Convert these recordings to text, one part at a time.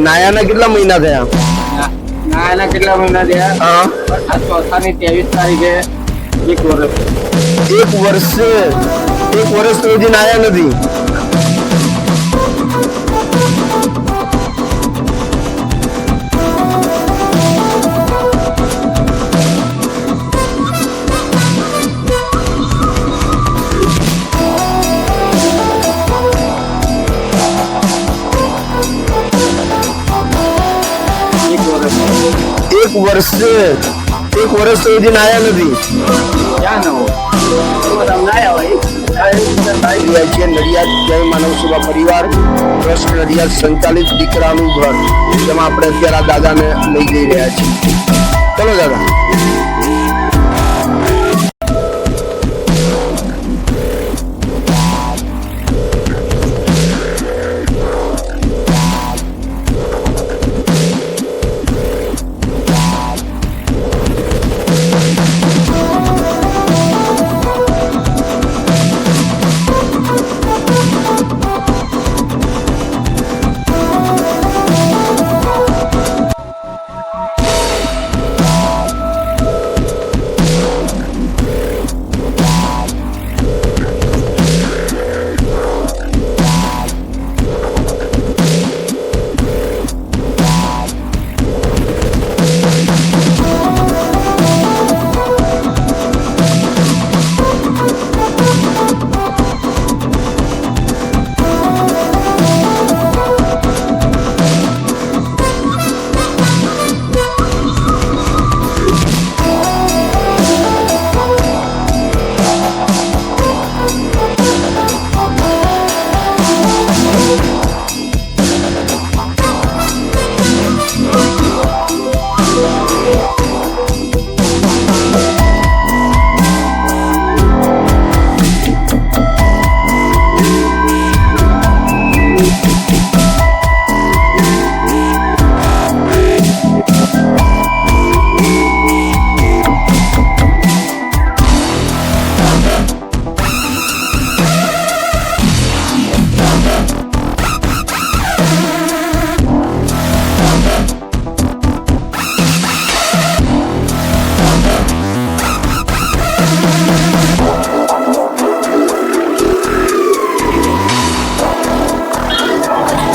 નાયાના કેટલા મહિના થયા? નાયાના કેટલા મહિના થયા? હા, આ ચોથાની 23 તારીખે 1 વર્ષ. 1 વર્ષ તો હજી નાયા નથી. એક વર્ષ તો હજી નાયા નથી. ક્યાં નવો નડિયાદ જય માનવ સેવા પરિવાર ટ્રસ્ટ નડિયાદ સંચાલિત દીકરાનું ઘર, જેમાં આપણે અત્યારે આ દાદાને લઈ જઈ રહ્યા છીએ. ચલો દાદા.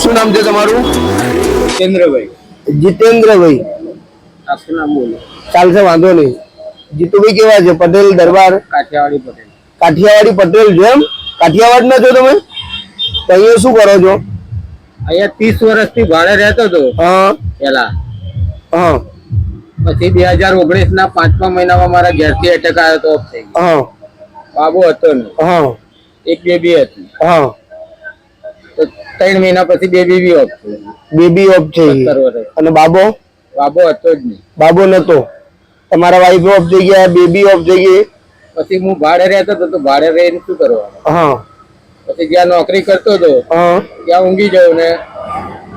શું નામ છે તમારું? જીતેન્દ્રભાઈ. જીતેન્દ્રભાઈ. આખું નામ બોલો. ચાલશે, વાંધો નહીં. જીતુભાઈ કેવા છે? પટેલ દરબાર? કાઠિયાવાડી પટેલ. કાઠિયાવાડી પટેલ છો એમ? કાઠિયાવાડ ના છો તમે? તો અહીંયા શું કરો છો? અહીંયા 30 વર્ષથી ભાડે રહેતો હતો. હા પેલા. હા. પછી 2019 ના 5મા મહિનામાં મારા ઘેરથી એટેક આવ્યો તો ઓફ થઈ ગયો. હા. બાબો હતો ને. હા. એક બેબી હતી. હા. તો 3 મહિના પછી બેબી બી ઓફ થઈ. બેબી ઓફ થઈ ગઈ. અને બાબો? બાબો હતો જ નહીં. બાબો નતો. તમારા વાઈફ ઓફ થઈ ગયા, બેબી ઓફ થઈ ગઈ. પછી હું ભાડે રહેતો હતો, તો ભાડે રહીને શું કરવાનું? હા. પછી જ્યાં નોકરી કરતો હતો હા. ત્યાં ઊંઘી જાઉં ને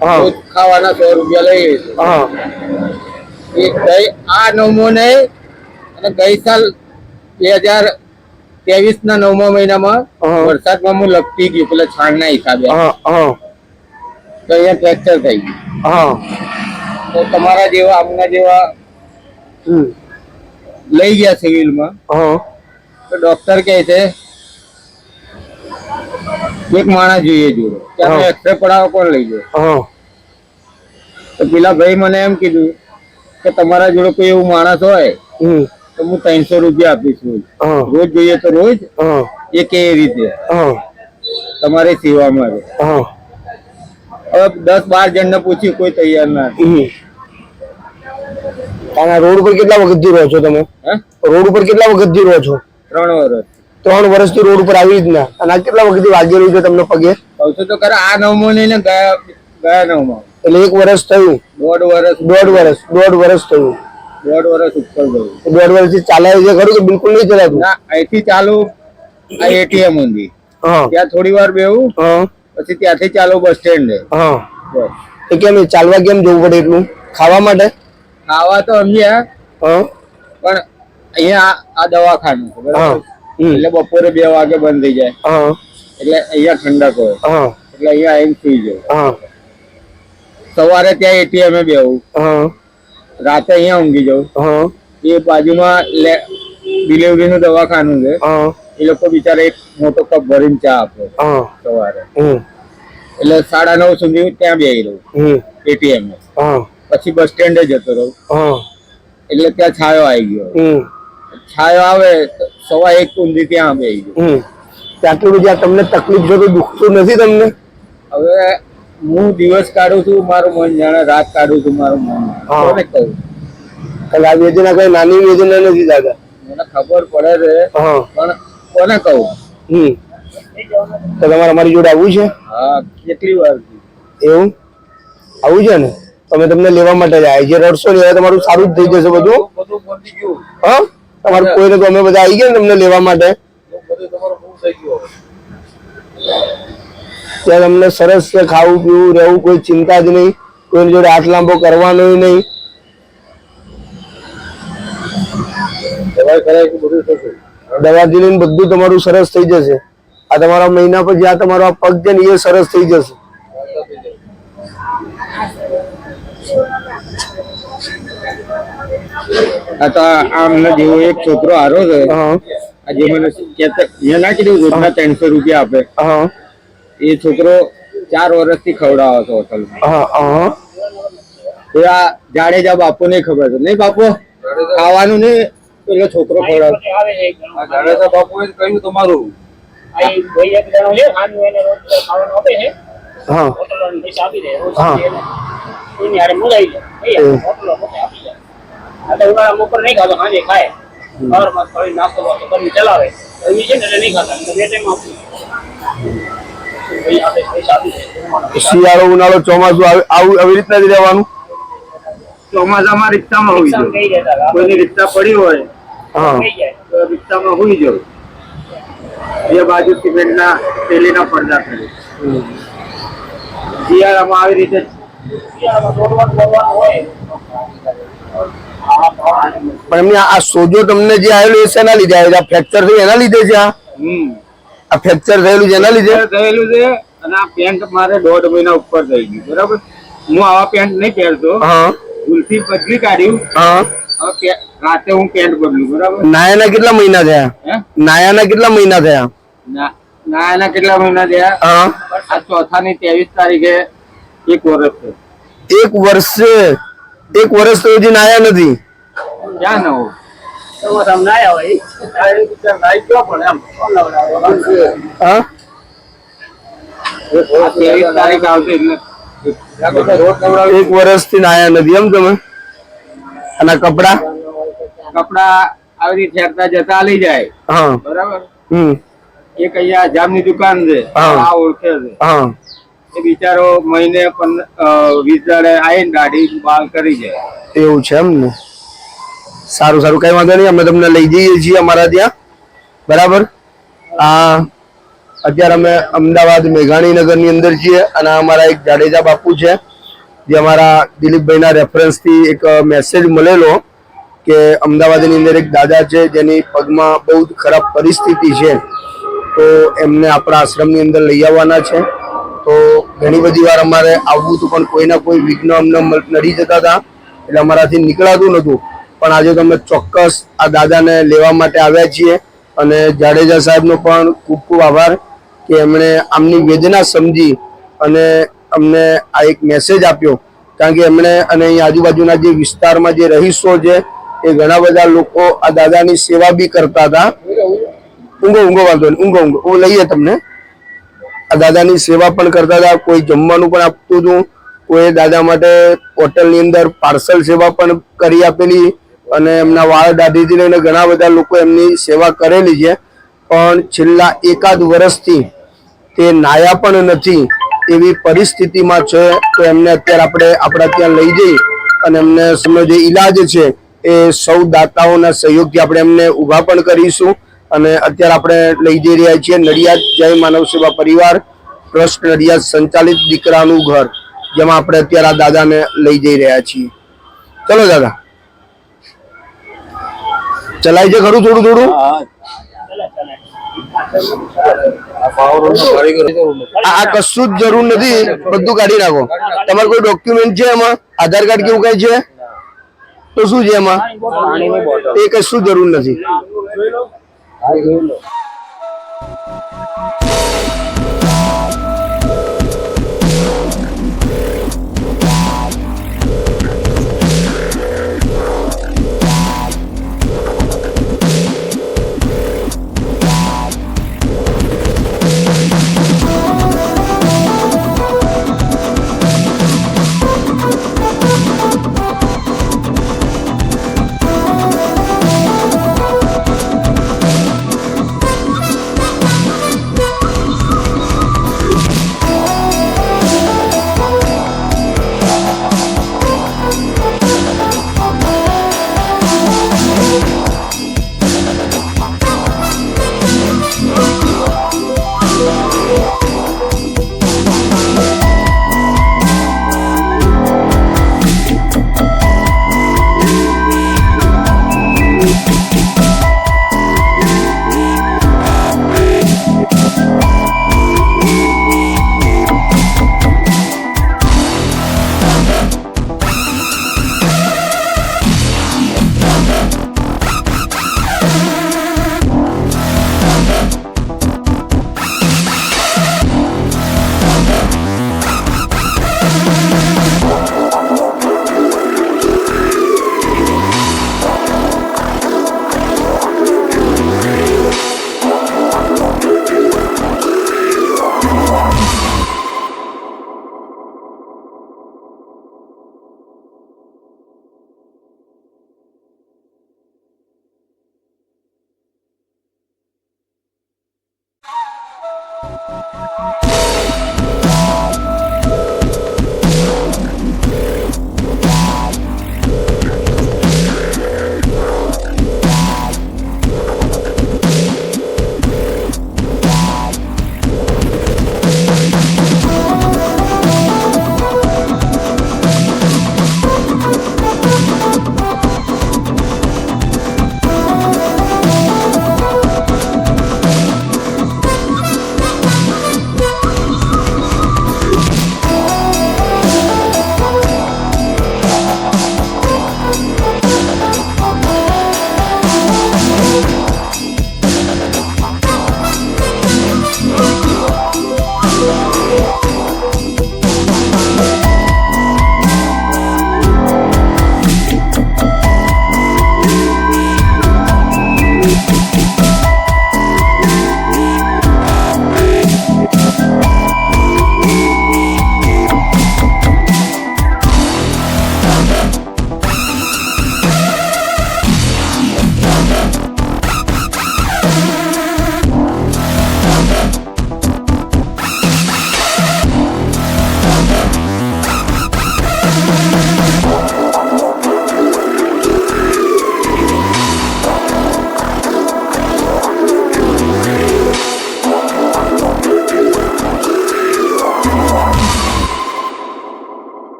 રોજ ખાવાના 100 રૂપિયા લઈ લઈશું. હા. આ 9મો ને અને ગઈ સાલ 2023 ના 9મા મહિનામાં વરસાદમાં હું લપટી ગયું પેલા છાણના હિસાબે. તો અહીંયા ફ્રેક્ચર થઈ ગયું. તો તમારા જેવા આમના જેવા લઈ ગયા સિવિલમાં. તો ડોક્ટર કહે છે એક માણસ જોઈએ જોડે, ત્યાં એક્સરે પડાવવા કોણ લઈ જાય? તો પેલા ભાઈ મને એમ કીધું કે તમારા જોડે કોઈ એવું માણસ હોય તો હું 300 રૂપિયા આપીશ રોજ જોઈએ તો રોજ, એ કેવી રીતે તમારી સેવામાં. હવે 10-12 જણને પૂછ્યું, કોઈ તૈયાર ના. રોડ ઉપર કેટલા વખતથી રહો છો તમે? રોડ ઉપર કેટલા વખતથી રહો છો? 3 વર્ષ. 3 વર્ષથી રોડ ઉપર આવી જ ના. અને આ કેટલા વખતથી વાગેલું છે તમને પગે? કહું છું તો ખરા, આ 9મો નહીં ને ગયા 9મા. એટલે 1 વર્ષ થયું? 1.5 વર્ષ. 1.5 વર્ષ થયું. 1.5 વર્ષ ઉપર ગયું. 1.5 વર્ષથી ચાલાય છે ખરું કે બિલકુલ નહીં ચલાતું? ના, અહીંથી ચાલુ આ એટીએમ ઊંધી, ત્યાં થોડી વાર બેહું, પછી ત્યાંથી ચાલુ બસ સ્ટેન્ડ. એ કેમ ચાલવા કેમ જવું પડે એટલું? ખાવા માટે? ખાવા તો સમજ્યા, પણ અહીંયા આ દવાખાનું છે હા બરાબર એટલે બપોરે 2 વાગે બંધ થઈ જાય હા એટલે અહીંયા ઠંડક હોય હા એટલે અહીંયા આવીને સુઈ જાઉં હા સવારે ત્યાં એટીએમ બેહું હા રાતે અહીંયા ઊંઘી જાઉં હા એ બાજુમાં ડિલિવરી નું દવાખાનું છે હા એ લોકો બિચારા એક મોટો કપ ભરીને ચા આપે હા સવારે હમ એટલે 9:30 સુધી ત્યાં બેહી રહું હમ એટીએમ હા પછી બસ સ્ટેન્ડે જતો રહું હા એટલે ત્યાં છાયો આવી ગયો હમ છાયો આવે તો 1:15 સુધી ત્યાં બેહી ગયો ત્યાંથી પછી આ તમને તકલીફ છે તો દુખતું નથી તમને? હવે હું દિવસ કાઢું છું મારું મન જાણે રાત કાઢું છું મારું મન કોને કહું આ વેદના કઈ નાની વેદના નથી દાદા મને ખબર પડે છે પણ કોને કહું તો તમારે અમારી જોડે આવવું છે? હા કેટલી વાર એવું આવું છે ને તમે તમને લેવા માટે જાય જે રડશો ને તમારું સારું જ થઈ જશે બધું બધું પતી ગયું હા તમારું કોઈને તો અમે બધા આવી ગયા ને તમને લેવા માટે બધું તમારું બહુ થઈ ગયું ત્યાં તમને સરસ છે ખાવું પીવું રહેવું કોઈ ચિંતા જ નહીં કોઈની જોડે હાથ લાંબો કરવાનો નહીં દવાથી લઈને બધું તમારું સરસ થઈ જશે આ તમારા મહિના પછી આ તમારો આ પગ છે ને એ સરસ થઈ જશે આ તો આમને જેવો એક છોકરો હારો છે આજે મને મેં ના કીધું રોજના 300 રૂપિયા આપે એ છોકરો 4 વર્ષથી ખવડાવો છો હોટલમાં તો આ જાડેજા બાપુ ને ખબર છે નહીં બાપુ ખાવાનું નહીં એટલે છોકરો ખવડાવે જાડેજા બાપુ એ કહ્યું તમારું શિયાળો ઉનાળો ચોમાસું આવી રીતના જ રહેવાનું ચોમાસામાં રિક્ષામાં હોઈ જાવ કોઈની રિક્ષા પડી હોય તો રિક્ષામાં હોઈ જાવ એ બાજુ સિમેન્ટના થેલીના પડદા કરે શિયાળામાં આવી રીતે પણ એમને આ સોજો તમને જે આવેલું એ શેના લીધે આવ્યું? આ ફ્રેક્ચર થયું એના લીધે છે? આ ફ્રેક્ચર થયેલું છે એના લીધે થયેલું છે અને આ પેન્ટ મારે 1.5 મહિના ઉપર થઈ ગયું બરાબર હું આવા પેન્ટ નહીં પહેરતો ભૂલથી બદલી કાઢ્યું હવે રાતે હું પેન્ટ બદલું બરાબર નાયાના કેટલા મહિના થયા? નાયાના કેટલા મહિના થયા? નાયાના કેટલા મહિના થયા? આ ચોથાની 23 તારીખે 1 વર્ષ છે 1 વર્ષે 1 વર્ષ તો હજી નાયા નથી ક્યાં ન હોય એક વર્ષથી નાયા નથી એમ તમે? અને કપડા આવી રીતે ફેરતા જતા લઈ જાય બરાબર એક અહીંયા જામની દુકાન છે આ ઓળખે છે એ બિચારો મહિને 20 દાડે આવીને દાઢી બાલ કરી જાય એવું છે એમ ને? સારું સારું કઈ વાંધો નહીં અમે તમને લઈ જઈએ છીએ અમારા ત્યાં બરાબર અત્યારે અમે અમદાવાદ મેઘાણીનગર ની અંદર છીએ અને અમારા એક જાડેજા બાપુ છે જે અમારા દિલીપભાઈના રેફરન્સથી એક મેસેજ મળેલો કે અમદાવાદની અંદર એક દાદા છે જેની પગમાં બહુ જ ખરાબ પરિસ્થિતિ છે તો એમને આપણા આશ્રમની અંદર લઈ આવવાના છે તો ઘણી બધી વાર અમારે આવવું હતું પણ કોઈના કોઈ વિઘ્ન અમને નડી જતા હતા એટલે અમારાથી નીકળાતું નહોતું પણ આજે તો અમે ચોક્કસ આ દાદાને લેવા માટે આવ્યા છીએ અને જાડેજા સાહેબનો પણ ખૂબ ખૂબ આભાર કે એમણે આમની વેદના સમજી અને અમને આ એક મેસેજ આપ્યો કારણ કે એમણે અને અહીં આજુબાજુના જે વિસ્તારમાં જે રહીશો છે એ ઘણા બધા લોકો આ દાદાની સેવા બી કરતા હતા ઊંઘો વાંધો નહીં ઊંઘો હું લઈએ તમને આ દાદાની સેવા પણ કરતા હતા કોઈ જમવાનું પણ આપતું હતું કોઈ દાદા માટે હોટલની અંદર પાર્સલ સેવા પણ કરી આપેલી અને એમના વાળ દાઢીથી લઈને ઘણા બધા લોકો એમની સેવા કરેલી છે પણ છેલ્લા 1 વર્ષથી તે નાયા પણ નથી એવી પરિસ્થિતિમાં છે તો એમને અત્યારે આપણે આપણા ત્યાં લઈ જઈ અને એમને સમય જે ઈલાજ છે એ સૌ દાતાઓના સહયોગથી આપણે એમને ઊભા પણ કરીશું અને અત્યારે આપણે લઈ જઈ રહ્યા છીએ નડિયાદ જય માનવ સેવા પરિવાર ટ્રસ્ટ નડિયાદ સંચાલિત દીકરાનું ઘર જેમાં આપણે અત્યારે આ દાદાને લઈ જઈ રહ્યા છીએ ચલો દાદા ચલાય છે ખરું થોડું થોડું? આ કશું જ જરૂર નથી, બધું કાઢી નાખો. તમારે કોઈ ડોક્યુમેન્ટ છે એમાં? આધાર કાર્ડ કેવું કઈ છે? તો શું છે એમાં? એ કશું જરૂર નથી.